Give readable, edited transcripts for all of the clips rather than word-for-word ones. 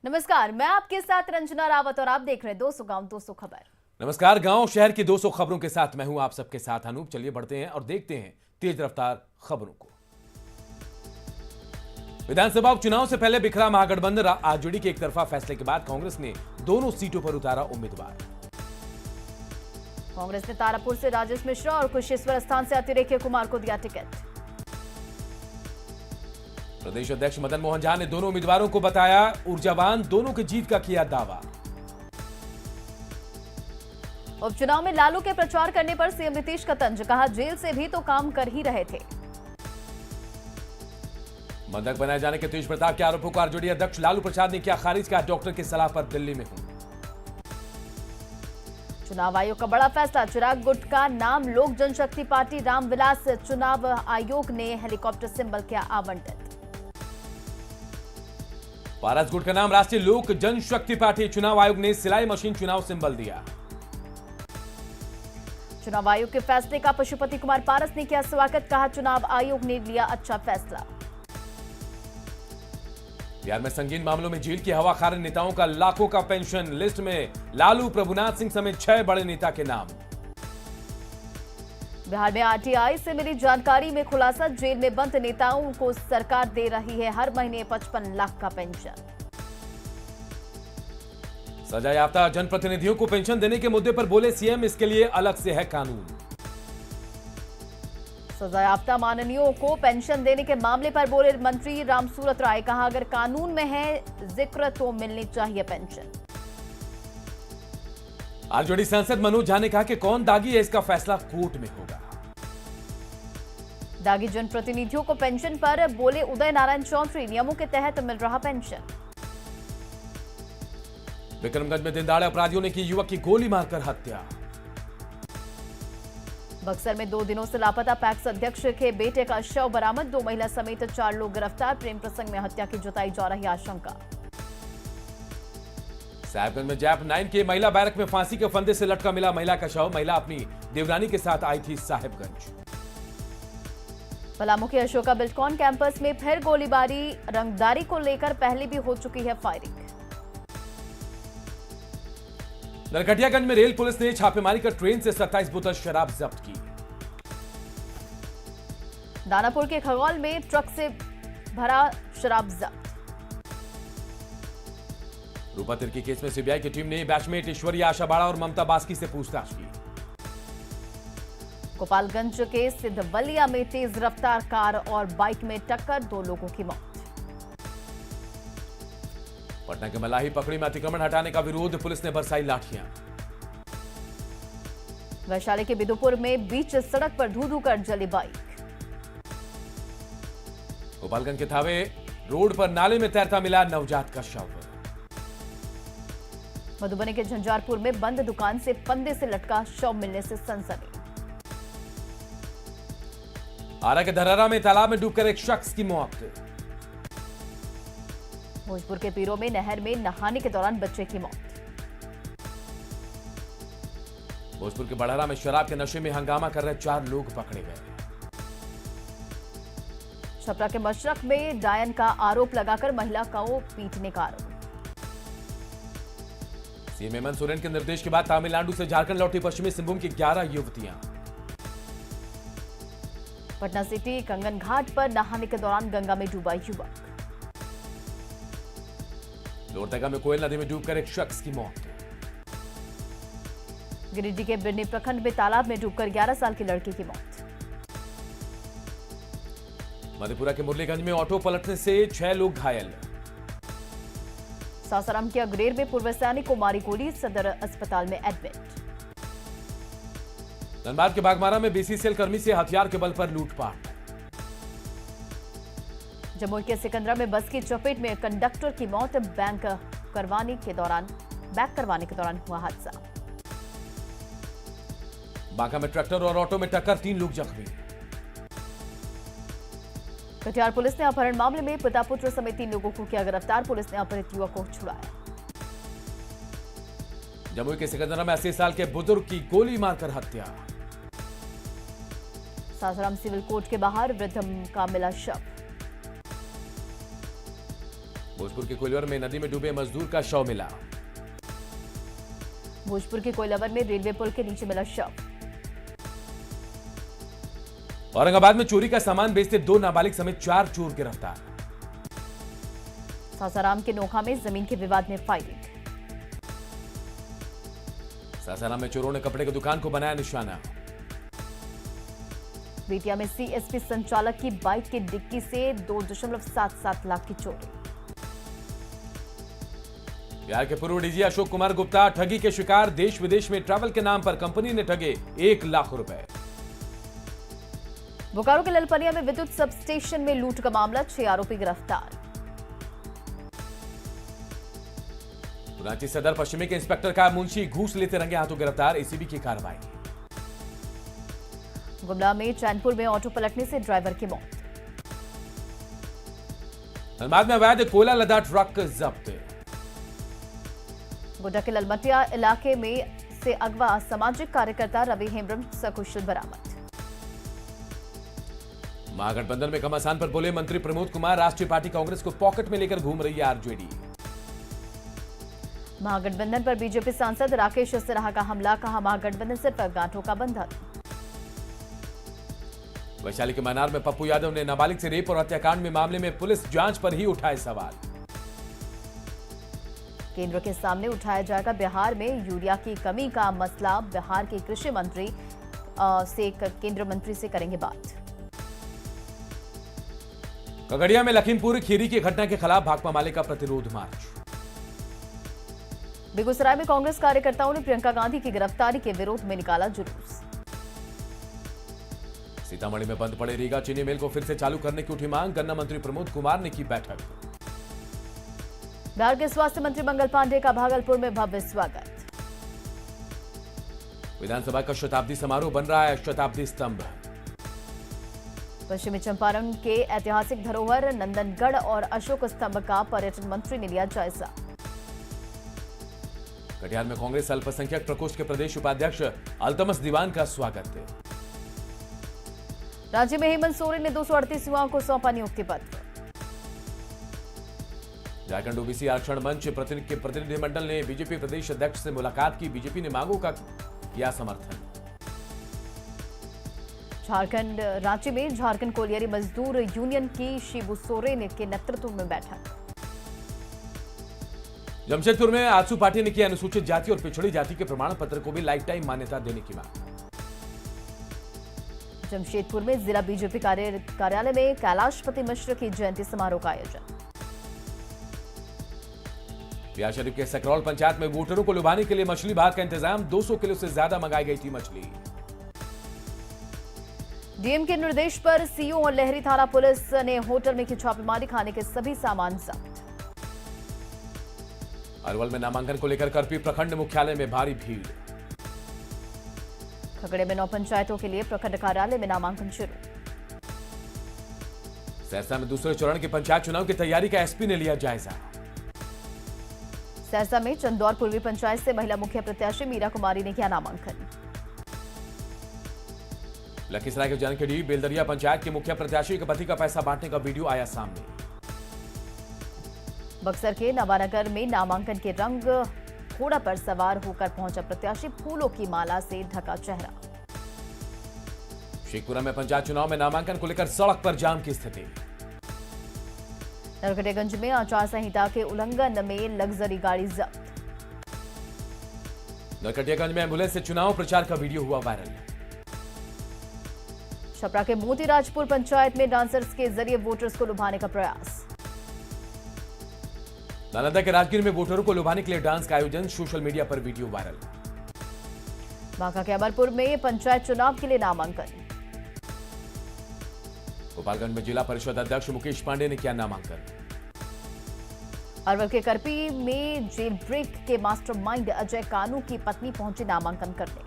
नमस्कार, मैं आपके साथ रंजना रावत और आप देख रहे हैं 200 गांव 200 खबर। नमस्कार, गांव शहर की 200 खबरों के साथ मैं हूं आप सबके साथ अनूप। चलिए बढ़ते हैं और देखते हैं तेज रफ्तार खबरों को। विधानसभा उपचुनाव से पहले बिखरा महागठबंधन, आरजेडी के एक तरफा फैसले के बाद कांग्रेस ने दोनों सीटों पर उतारा उम्मीदवार। कांग्रेस ने तारापुर से राजेश मिश्रा और कुशेश्वर स्थान से अतिरेक्य कुमार को दिया टिकट। प्रदेश अध्यक्ष मदन मोहन झा ने दोनों उम्मीदवारों को बताया ऊर्जावान, दोनों की जीत का किया दावा। उपचुनाव में लालू के प्रचार करने पर सीएम नीतीश का तंज, कहा जेल से भी तो काम कर ही रहे थे। बंधक बनाए जाने के तेज प्रताप के आरोपों को आरजेडी अध्यक्ष लालू प्रसाद ने किया खारिज, कहा डॉक्टर की सलाह पर दिल्ली में हूं। चुनाव आयोग का बड़ा फैसला, चिराग गुट का नाम लोक जनशक्ति पार्टी रामविलास। चुनाव आयोग ने हेलीकॉप्टर सिंबल किया आवंटित। पारस गुट का नाम राष्ट्रीय लोक जनशक्ति पार्टी, चुनाव आयोग ने सिलाई मशीन चुनाव सिंबल दिया। चुनाव आयोग के फैसले का पशुपति कुमार पारस ने किया स्वागत, कहा चुनाव आयोग ने लिया अच्छा फैसला। बिहार में संगीन मामलों में जेल की हवा खा रहे नेताओं का लाखों का पेंशन, लिस्ट में लालू, प्रभुनाथ सिंह समेत 6 बड़े नेता के नाम। बिहार में आरटीआई से मिली जानकारी में खुलासा, जेल में बंद नेताओं को सरकार दे रही है हर महीने 55 लाख का पेंशन। सजा याफ्ता जनप्रतिनिधियों को पेंशन देने के मुद्दे पर बोले सीएम, इसके लिए अलग से है कानून। सजा याफ्ता माननीयों को पेंशन देने के मामले पर बोले मंत्री रामसूरत राय, कहा अगर कानून में है जिक्र तो मिलनी चाहिए पेंशन। आरजेडी सांसद मनोज झा ने कहा कि कौन दागी है इसका फैसला कोर्ट में होगा। दागी जनप्रतिनिधियों को पेंशन पर बोले उदय नारायण चौधरी, नियमों के तहत मिल रहा पेंशन। विक्रमगंज में दिनदहाड़े अपराधियों ने की युवक की गोली मारकर हत्या। बक्सर में 2 दिनों से लापता पैक्स अध्यक्ष के बेटे का शव बरामद, 2 महिला समेत 4 लोग गिरफ्तार, प्रेम प्रसंग में हत्या की जताई जा रही आशंका। साहिबगंज में जैप 9 के महिला बैरक में फांसी के फंदे से लटका मिला महिला का शव, महिला अपनी देवरानी के साथ आई थी साहिबगंज। पलामू के अशोका बिल्डकॉन कैंपस में फिर गोलीबारी, रंगदारी को लेकर पहले भी हो चुकी है फायरिंग। नरकटियागंज में रेल पुलिस ने छापेमारी कर ट्रेन से 27 बोतल शराब जब्त की। दानापुर के खगौल में ट्रक से भरा शराब जब्त। रूपा तिर्की केस में सीबीआई की टीम ने बैचमेट ईश्वरी, आशा बाड़ा और ममता बास्की से पूछताछ की। गोपालगंज के सिद्धवलिया में तेज रफ्तार कार और बाइक में टक्कर, 2 लोगों की मौत। पटना के मलाही पकड़ी में अतिक्रमण हटाने का विरोध, पुलिस ने बरसाई लाठियां। वैशाली के बिदुपुर में बीच सड़क पर धू धू कर जली बाइक। गोपालगंज के थावे रोड पर नाले में तैरता मिला नवजात का शव। मधुबनी के झंझारपुर में बंद दुकान से फंदे से लटका शव मिलने से सनसनी। आरा के धरारा में तालाब में डूबकर एक शख्स की मौत। भोजपुर के पीरो में नहर में नहाने के दौरान बच्चे की मौत। भोजपुर के बड़हरा में शराब के नशे में हंगामा कर रहे 4 लोग पकड़े गए। छपरा के मशरक में डायन का आरोप लगाकर महिला को पीटने का आरोप। सीएम हेमंत सोरेन के निर्देश के बाद तमिलनाडु से झारखंड लौटी पश्चिमी सिंहभूम की 11 युवतियां। पटना सिटी कंगन घाट पर नहाने के दौरान गंगा में डूबा युवक। लोहरदगा में कोयल नदी में डूबकर एक शख्स की मौत। गिरिडीह के बिरनी प्रखंड में तालाब में डूबकर 11 साल की लड़की की मौत। मधेपुरा के मुरलीगंज में ऑटो पलटने से 6 लोग घायल। सासाराम के अग्रेर में पूर्व सैनिक को मारी गोली, सदर अस्पताल में एडमिट। धनबाद के बागमारा में बीसीसीएल कर्मी से हथियार के बल पर लूटपाट। जमुई के सिकंदरा में बस की चपेट में कंडक्टर की मौत, बैक करवाने के दौरान हुआ हादसा। बांका में ट्रैक्टर और ऑटो में टक्कर, 3 लोग जख्मी। कटिहार पुलिस ने अपहरण मामले में पिता पुत्र समेत 3 लोगों को किया गिरफ्तार, पुलिस ने अपहृत युवक को छुड़ाया। जमुई के सिकंदरा में 80 साल के बुजुर्ग की गोली मारकर हत्या। सासाराम सिविल कोर्ट के बाहर वृद्ध का मिला शव। भोजपुर के कोइलवर में नदी में डूबे मजदूर का शव मिला। भोजपुर के कोइलवर में रेलवे पुल के नीचे मिला शव। औरंगाबाद में चोरी का सामान बेचते 2 नाबालिग समेत 4 चोर गिरफ्तार। सासाराम के नोखा में जमीन के विवाद में फायरिंग। सासाराम में चोरों ने कपड़े की दुकान को बनाया निशाना। बेतिया में सीएसपी संचालक की बाइक की डिक्की से 2.77 लाख की चोरी। बिहार के पूर्व डीजी अशोक कुमार गुप्ता ठगी के शिकार। देश विदेश में ट्रैवल के नाम पर कंपनी ने ठगे 1 लाख रुपए। बोकारो के ललपनिया में विद्युत सब स्टेशन में लूट का मामला, 6 आरोपी गिरफ्तार। रांची सदर पश्चिमी के इंस्पेक्टर का मुंशी घूस लेते रंगे हाथों गिरफ्तार। एसीबी की कार्रवाई। गुमला में चैनपुर में ऑटो पलटने से ड्राइवर की मौत। धनबाद में अवैध कोयला लदा ट्रक जब्त। गोड्डा के ललमटिया इलाके में से अगवा सामाजिक कार्यकर्ता रवि हेम्ब्रम सकुशल बरामद। महागठबंधन में घमासान पर बोले मंत्री प्रमोद कुमार। राष्ट्रीय पार्टी कांग्रेस को पॉकेट में लेकर घूम रही है आरजेडी। महागठबंधन पर बीजेपी सांसद राकेश सिन्हा का हमला, कहा महागठबंधन सिर्फ गांठों का बंधन। वैशाली के मनार में पप्पू यादव ने नाबालिग से रेप और हत्याकांड में मामले में पुलिस जांच पर ही उठाए सवाल। केंद्र के सामने उठाया जाएगा बिहार में यूरिया की कमी का मसला। बिहार के कृषि मंत्री से केंद्र मंत्री से करेंगे बात। खगड़िया में लखीमपुर खीरी की घटना के खिलाफ भाकपा माले का प्रतिरोध मार्च। बेगूसराय में कांग्रेस कार्यकर्ताओं ने प्रियंका गांधी की गिरफ्तारी के विरोध में निकाला जुलूस। सीतामढ़ी में बंद पड़े रीगा चीनी मिल को फिर से चालू करने की उठी मांग। गन्ना मंत्री प्रमोद कुमार ने की बैठक। बिहार के स्वास्थ्य मंत्री मंगल पांडे का भागलपुर में भव्य स्वागत। विधानसभा का शताब्दी समारोह बन रहा है शताब्दी स्तंभ। पश्चिमी चंपारण के ऐतिहासिक धरोहर नंदनगढ़ और अशोक स्तंभ का पर्यटन मंत्री ने लिया जायजा। कटिहार में कांग्रेस अल्पसंख्यक प्रकोष्ठ के प्रदेश उपाध्यक्ष अल्तमस दीवान का स्वागत। राज्य में हेमंत सोरेन ने 238 युवाओं को सौंपा नियुक्ति पत्र। झारखंड ओबीसी आरक्षण मंच के प्रतिनिधिमंडल ने बीजेपी प्रदेश अध्यक्ष से मुलाकात की। बीजेपी ने मांगों का किया समर्थन। झारखंड रांची में झारखंड कोलियरी मजदूर यूनियन की शिबू सोरेन के नेतृत्व में बैठक। जमशेदपुर में आजसू पार्टी ने किया अनुसूचित जाति और पिछड़ी जाति के प्रमाण पत्र को भी लाइफ टाइम मान्यता देने की मांग। जमशेदपुर में जिला बीजेपी कार्यालय में कैलाशपति मिश्र की जयंती समारोह का आयोजन। बिहार शरीफ के सकरौल पंचायत में वोटरों को लुभाने के लिए मछली भात का इंतजाम। 200 किलो से ज्यादा मंगाई गई थी मछली। डीएम के निर्देश पर सीओ और लहरी थाना पुलिस ने होटल में की छापेमारी, खाने के सभी सामान जब्त। अरवल में नामांकन को लेकर करपी प्रखंड मुख्यालय में भारी भीड़। खगड़िया में 9 पंचायतों के लिए प्रखंड कार्यालय में नामांकन शुरू। सहरसा में दूसरे चरण के पंचायत चुनाव की तैयारी का एसपी ने लिया जायजा। सहरसा में चंदौर पूर्वी पंचायत से महिला मुखिया प्रत्याशी मीरा कुमारी ने किया नामांकन। लखीसराय के जानखेड़ी बेलदरिया पंचायत के मुखिया प्रत्याशी के पति का पैसा बांटने का वीडियो आया सामने। बक्सर के नवानगर में नामांकन के रंग घोड़ा पर सवार होकर पहुंचा प्रत्याशी, फूलों की माला से ढका चेहरा। शेखपुरा में पंचायत चुनाव में नामांकन को लेकर सड़क पर जाम की स्थिति। नरकटियागंज में आचार संहिता के उल्लंघन में लग्जरी गाड़ी जब्त। नरकटियागंज में एम्बुलेंस से चुनाव प्रचार का वीडियो हुआ वायरल। छपरा के मोतीराजपुर पंचायत में डांसर्स के जरिए वोटर्स को लुभाने का प्रयास। नालंदा के राजगीर में वोटरों को लुभाने के लिए डांस का आयोजन, सोशल मीडिया पर वीडियो वायरल। बांका के अमरपुर में पंचायत चुनाव के लिए नामांकन। गोपालगंज में जिला परिषद अध्यक्ष मुकेश पांडे ने किया नामांकन। अरवल के करपी में जेल ब्रेक के मास्टरमाइंड अजय कानू की पत्नी पहुंची नामांकन करने।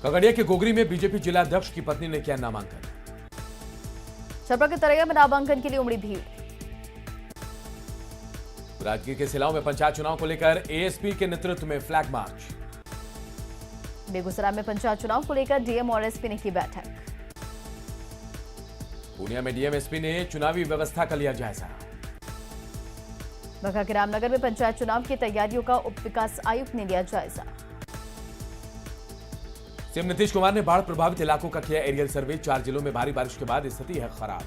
खगड़िया के गोगरी में बीजेपी जिला अध्यक्ष की पत्नी ने किया नामांकन। छपरा के तरैया में नामांकन के लिए उमड़ी भीड़। राजगीर के सिलाव में पंचायत चुनाव को लेकर एएसपी के नेतृत्व में फ्लैग मार्च। बेगूसराय में पंचायत चुनाव को लेकर डीएम और एसपी ने की बैठक। पूर्णिया में डीएम एसपी ने चुनावी व्यवस्था का लिया जायजा। वहां के रामनगर में पंचायत चुनाव की तैयारियों का उप विकास आयुक्त ने लिया जायजा। सीएम नीतीश कुमार ने बाढ़ प्रभावित इलाकों का किया एरियल सर्वे। 4 जिलों में भारी बारिश के बाद स्थिति है खराब।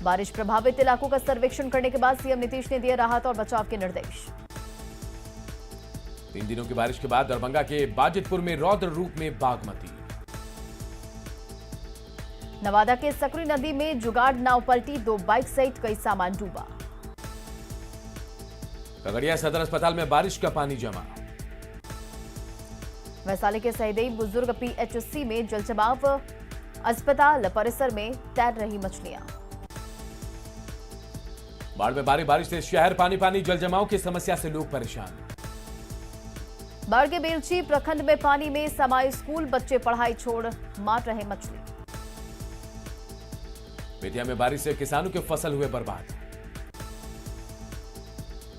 बारिश प्रभावित इलाकों का सर्वेक्षण करने के बाद सीएम नीतीश ने दिए राहत और बचाव के निर्देश। 3 दिनों की बारिश के बाद दरभंगा के बाजितपुर में रौद्र रूप में बागमती। नवादा के सकरी नदी में जुगाड़ नाव पलटी, 2 बाइक सहित कई सामान डूबा। खगड़िया सदर अस्पताल में बारिश का पानी जमा। वैशाली के सहदेई बुजुर्ग पीएचसी में जलजमाव, अस्पताल परिसर में तैर रही मछलियां। बाढ़ में भारी बारिश से शहर पानी पानी, जलजमाव की समस्या से लोग परेशान। बाढ़ के बेलची प्रखंड में पानी में समाये स्कूल, बच्चे पढ़ाई छोड़ मार रहे मछली। बेतिया में बारिश से किसानों की फसल हुए बर्बाद।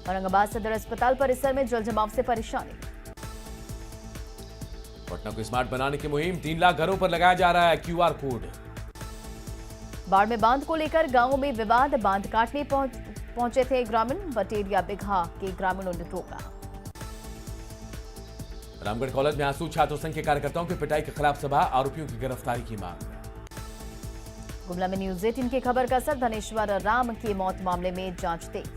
औरंगाबाद सदर अस्पताल परिसर में जलजमाव से परेशानी। पटना को स्मार्ट बनाने की मुहिम, 3 लाख घरों पर लगाया जा रहा है QR कोड। बाढ़ में बांध को लेकर गांवों में विवाद, बांध काटने पहुंचे थे ग्रामीण, बटेरिया बिघा के ग्रामीणों ने रोका। रामगढ़ कॉलेज में आंसू, छात्र संघ के कार्यकर्ताओं की पिटाई के खिलाफ सभा, आरोपियों की गिरफ्तारी की मांग। गुमला में न्यूज 18 की खबर का असर, धनेश्वर राम की मौत मामले में जांच तेज।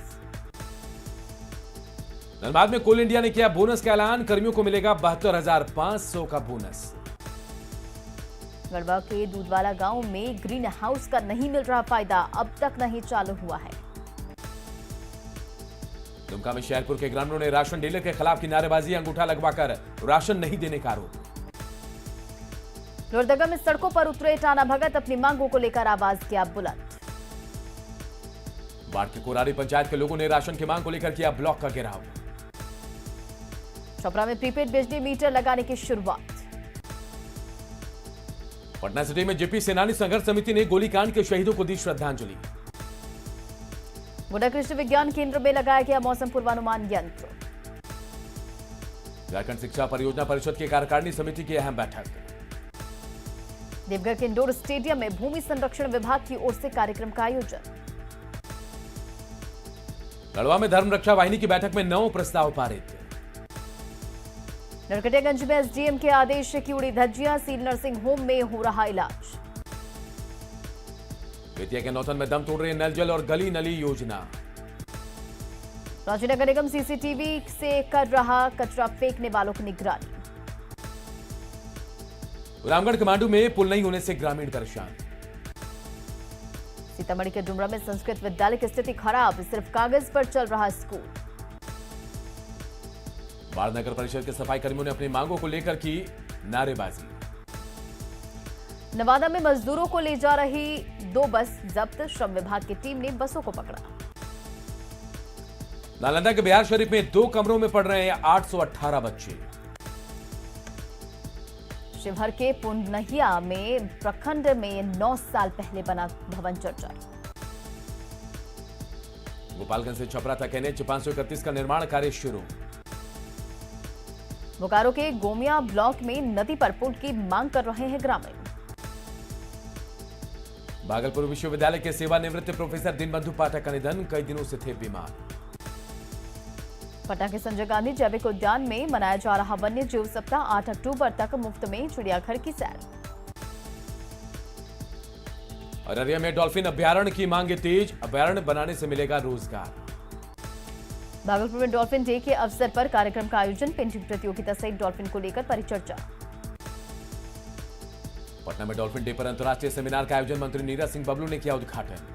धनबाद में कोल इंडिया ने किया बोनस का ऐलान, कर्मियों को मिलेगा 72,500 का बोनस। गढ़वा के दूधवाला गांव में ग्रीन हाउस का नहीं मिल रहा फायदा, अब तक नहीं चालू हुआ है। दुमका में शेरपुर के ग्रामीणों ने राशन डीलर के खिलाफ की नारेबाजी, अंगूठा लगवाकर राशन नहीं देने का आरोप। लोहरदगा में सड़कों पर उतरे टाना भगत, अपनी मांगों को लेकर आवाज किया बुलंद। बाढ़ के कोरारी पंचायत के लोगों ने राशन की मांग को लेकर किया ब्लॉक का घेराव। छपरा में प्रीपेड बिजली मीटर लगाने की शुरुआत। पटना सिटी में जेपी सेनानी संघर्ष समिति ने गोलीकांड के शहीदों को दी श्रद्धांजलि। गोड्डा कृषि विज्ञान केंद्र में लगाया गया मौसम पूर्वानुमान यंत्र। झारखंड शिक्षा परियोजना परिषद की कार्यकारिणी समिति की अहम बैठक। देवघर के इंडोर स्टेडियम में भूमि संरक्षण विभाग की ओर से कार्यक्रम का आयोजन। गढ़वा में धर्म रक्षा वाहिनी की बैठक में 9 प्रस्ताव पारित। नरकटियागंज में एसडीएम के आदेश की उड़ी धज्जियां, सील नर्सिंग होम में हो रहा इलाज। बेतिया के नौतन में दम तोड़ रहे नल जल और गली नली योजना। रांची नगर निगम सीसीटीवी से कर रहा कचरा फेंकने वालों की निगरानी। रामगढ़ के मांडू में पुल नहीं होने से ग्रामीण परेशान। सीतामढ़ी के डुमरा में संस्कृत विद्यालय की स्थिति खराब, सिर्फ कागज पर चल रहा स्कूल। बाढ़ नगर परिषद के सफाई कर्मियों ने अपनी मांगों को लेकर की नारेबाजी। नवादा में मजदूरों को ले जा रही 2 बस जब्त, श्रम विभाग की टीम ने बसों को पकड़ा। नालंदा के बिहार शरीफ में 2 कमरों में पढ़ रहे हैं 818 बच्चे। शिवहर के पुंडनहिया में प्रखंड में 9 साल पहले बना भवन चर्चा। गोपालगंज से छपरा तक NH 531 का निर्माण कार्य शुरू। बोकारो के गोमिया ब्लॉक में नदी पर पुल की मांग कर रहे हैं ग्रामीण। भागलपुर विश्वविद्यालय के सेवानिवृत्त प्रोफेसर दीनबंधु पाठक का निधन, कई दिनों से थे बीमार। पटना के संजय गांधी जैविक उद्यान में मनाया जा रहा वन्य जीव सप्ताह, 8 अक्टूबर तक मुफ्त में चिड़ियाघर की सैर। अररिया में डॉल्फिन अभ्यारण्य की मांगे तेज, अभ्यारण्य बनाने से मिलेगा रोजगार। भागलपुर में डॉल्फिन डे के अवसर पर कार्यक्रम का आयोजन, पेंटिंग प्रतियोगिता सहित डॉल्फिन को लेकर परिचर्चा। पटना में डॉल्फिन डे पर अंतर्राष्ट्रीय सेमिनार का आयोजन, मंत्री नीरज सिंह बबलू ने किया उद्घाटन।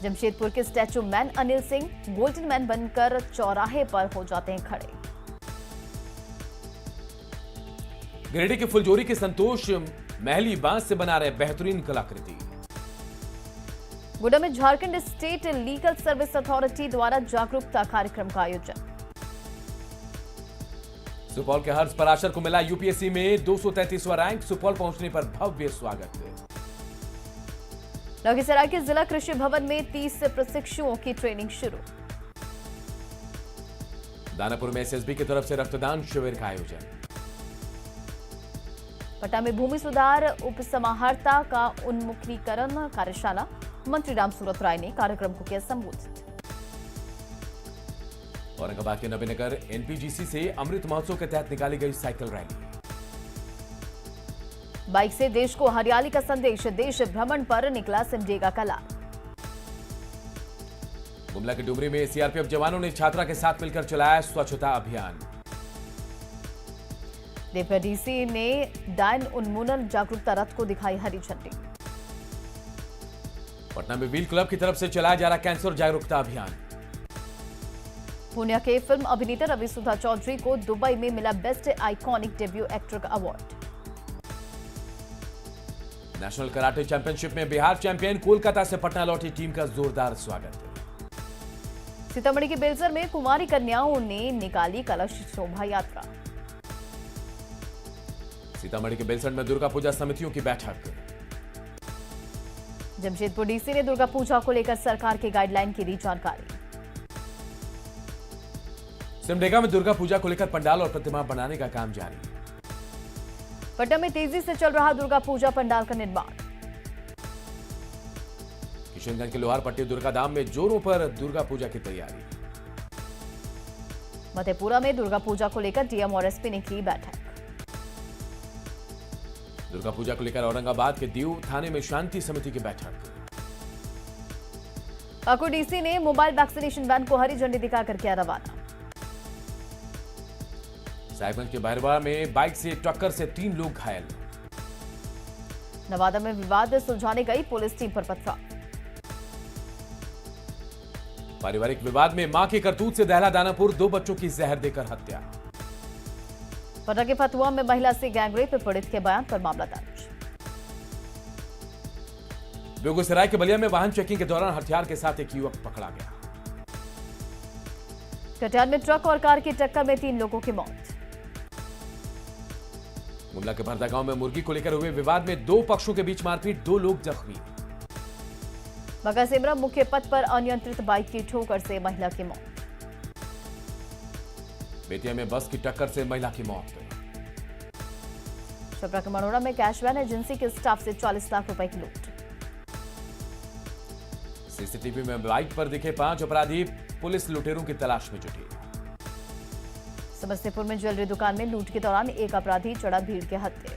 जमशेदपुर के statue man Anil Singh golden man बनकर चौराहे पर हो जाते हैं खड़े। गिरिडीह के फुलजोरी के संतोष महली बांस से बना रहे बेहतरीन कलाकृति। गोड्डा में Jharkhand state legal service authority द्वारा जागरूकता कार्यक्रम का आयोजन। सुपौल के हर्ष पराशर को मिला यूपीएससी में 233वां रैंक, सुपौल पहुंचने पर भव्य स्वागत। लखीसराय के जिला कृषि भवन में 30 प्रशिक्षुओं की ट्रेनिंग शुरू। दानापुर में एसएसबी की तरफ से रक्तदान शिविर का आयोजन। पटना में भूमि सुधार उपसमाहर्ता का उन्मुखीकरण कार्यशाला, मंत्री रामसूरत राय ने कार्यक्रम को किया संबोधित। औरंगाबाद के नबीनगर एनपीजीसी से अमृत महोत्सव के तहत निकाली गई साइकिल रैली। बाइक से देश को हरियाली का संदेश, देश भ्रमण पर निकला सिमडेगा का लाल। गुमला की डुमरी में सीआरपीएफ जवानों ने छात्रा के साथ मिलकर चलाया स्वच्छता अभियान। देवघर डीसी ने डायन उन्मूलन जागरूकता रथ को दिखाई हरी झंडी। पटना में व्हील क्लब की तरफ से चलाया जा रहा कैंसर जागरूकता अभियान। पूर्णिया के फिल्म अभिनेता रवि सुधा चौधरी को दुबई में मिला बेस्ट आइकॉनिक डेब्यू एक्टर का अवार्ड। नेशनल कराटे चैंपियनशिप में बिहार चैंपियन कोलकाता से पटना लौटी टीम का जोरदार स्वागत। सीतामढ़ी के बेलसर में कुमारी कन्याओं ने निकाली कलश शोभा यात्रा। सीतामढ़ी के बेलसर में दुर्गा पूजा समितियों की बैठक। जमशेदपुर डीसी ने दुर्गा पूजा को लेकर सरकार की गाइडलाइन की दी जानकारी। सिमडेगा में दुर्गा पूजा को लेकर पंडाल और प्रतिमा बनाने का काम जारी। पटना में तेजी से चल रहा दुर्गा पूजा पंडाल का निर्माण। किशनगंज के लोहारपट्टी दुर्गा धाम में जोरों पर दुर्गा पूजा की तैयारी। मधेपुरा में दुर्गा पूजा को लेकर डीएम और एसपी ने की बैठक। दुर्गा पूजा को लेकर औरंगाबाद के दीव थाने में शांति समिति की बैठक। पाकुड़ डीसी ने मोबाइल वैक्सीनेशन वैन को हरी झंडी दिखाकर किया रवाना। साहिबगंज के बहरवा में बाइक से टक्कर से 3 लोग घायल। नवादा में विवाद सुलझाने गई पुलिस टीम पर पथराव। पारिवारिक विवाद में मां की करतूत से दहला दानापुर 2 बच्चों की जहर देकर हत्या। पटना के फतुहा में महिला से गैंगरेप पीड़ित के बयान पर मामला दर्ज। बेगूसराय के बलिया में वाहन चेकिंग के दौरान हथियार के साथ एक युवक पकड़ा गया। कटिहार में ट्रक और कार की टक्कर में 3 लोगों की मौत। गुमला के भरदा गांव में मुर्गी को लेकर हुए विवाद में 2 पक्षों के बीच मारपीट, 2 लोग जख्मी। बकासेमरा मुख्य पथ पर अनियंत्रित बाइक की ठोकर से महिला की मौत। बेतिया में बस की टक्कर से महिला की मौत। छपरा के मनोरा में कैश वैन एजेंसी के स्टाफ से 40 लाख रुपए की लूट। सीसीटीवी में बाइक पर दिखे 5 अपराधी पुलिस लुटेरों की तलाश में जुटी। समस्तीपुर में ज्वेलरी दुकान में लूट के दौरान एक अपराधी चढ़ा भीड़ के हत्थे।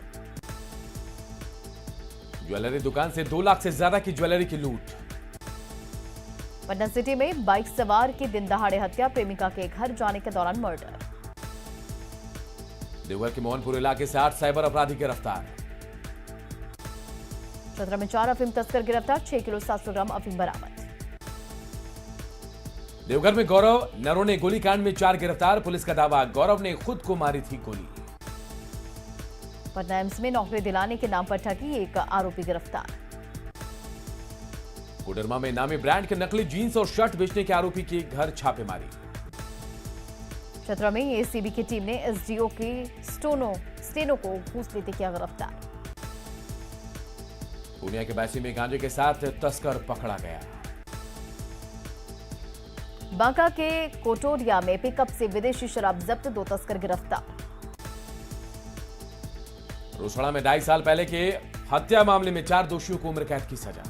ज्वेलरी दुकान से 2 लाख से ज्यादा की ज्वेलरी की लूट। पटना सिटी में बाइक सवार की दिन दहाड़े हत्या, प्रेमिका के घर जाने के दौरान मर्डर। देवघर के मोहनपुर इलाके से 8 साइबर अपराधी गिरफ्तार। चतरा में 4 अफीम तस्कर गिरफ्तार, 6 किलो 700 ग्राम अफीम बरामद। देवघर में गौरव नरोने गोलीकांड में 4 गिरफ्तार, पुलिस का दावा गौरव ने खुद को मारी थी गोली। पटना एम्स में नौकरी दिलाने के नाम पर ठगी, एक आरोपी गिरफ्तार। कोडरमा में नामी ब्रांड के नकली जीन्स और शर्ट बेचने के आरोपी के घर छापेमारी। चतरा में एसीबी की टीम ने एसडीओ की स्टेनो को घूस लेते किया गिरफ्तार। पूर्णिया के बैसी में गांजे के साथ तस्कर पकड़ा गया। बांका के कोटोरिया में पिकअप से विदेशी शराब जब्त, 2 तस्कर गिरफ्तार। रोसड़ा में 2.5 साल पहले के हत्या मामले में 4 दोषियों को उम्र कैद की सजा।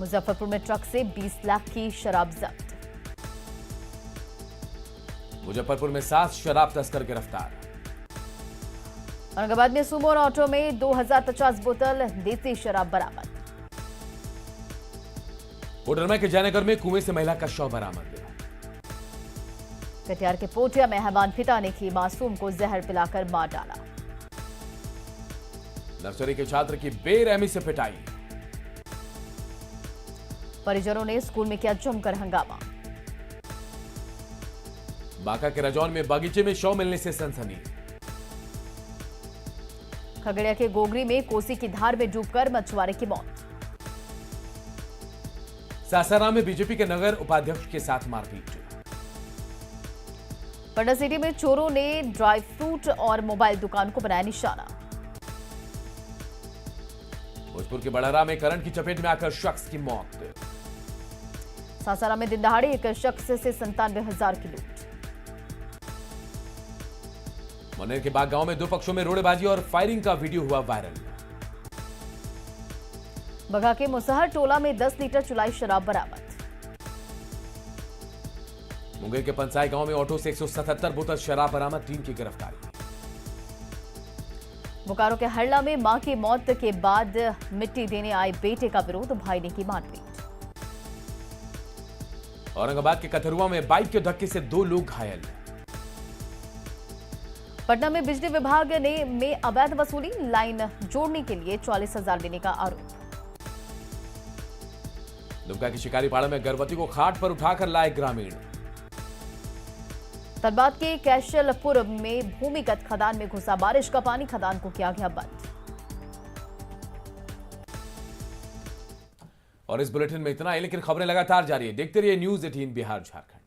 मुजफ्फरपुर में ट्रक से 20 लाख की शराब जब्त। मुजफ्फरपुर में 7 शराब तस्कर गिरफ्तार। औरंगाबाद में सुमो और ऑटो में 2050 बोतल देसी शराब बरामद। कोडरमा के जयनगर में कुएं से महिला का शव बरामद। कटिहार के पोटिया में हैवान पिता ने की मासूम को जहर पिलाकर मार डाला। नर्सरी के छात्र की बेरहमी से पिटाई। परिजनों ने स्कूल में किया जमकर हंगामा। बांका के रजौन में बगीचे में शव मिलने से सनसनी। खगड़िया के गोगरी में कोसी की धार में डूबकर मछुआरे की मौत। सासाराम में बीजेपी के नगर उपाध्यक्ष के साथ मारपीट। पटना सिटी में चोरों ने ड्राई फ्रूट और मोबाइल दुकान को बनाया निशाना। भोजपुर के बड़हरा में करंट की चपेट में आकर शख्स की मौत। सासाराम में दिन दहाड़े एक शख्स से 97,000 की लूट। मनेर के बाग गांव में 2 पक्षों में रोड़ेबाजी और फायरिंग का वीडियो हुआ वायरल। बघा के मुसहर टोला में 10 लीटर चुलाई शराब बरामद। मुंगेर के पंचाई गांव में ऑटो से 177 बोतल शराब बरामद, 3 की गिरफ्तारी। बोकारो के हरला में मां की मौत के बाद मिट्टी देने आए बेटे का विरोध, भाई ने की मारपीट। औरंगाबाद के कथरुआ में बाइक के धक्के से 2 लोग घायल। पटना में बिजली विभाग ने अवैध वसूली, लाइन जोड़ने के लिए 44,000 देने का आरोप। दुमका की शिकारीपाड़ा में गर्भवती को खाट पर उठाकर लाए ग्रामीण। धनबाद के कैशलपुर में भूमिगत खदान में घुसा बारिश का पानी, खदान को किया गया बंद। और इस बुलेटिन में इतना ही, लेकिन खबरें लगातार जारी है। देखते रहिए न्यूज़ 18 बिहार झारखंड।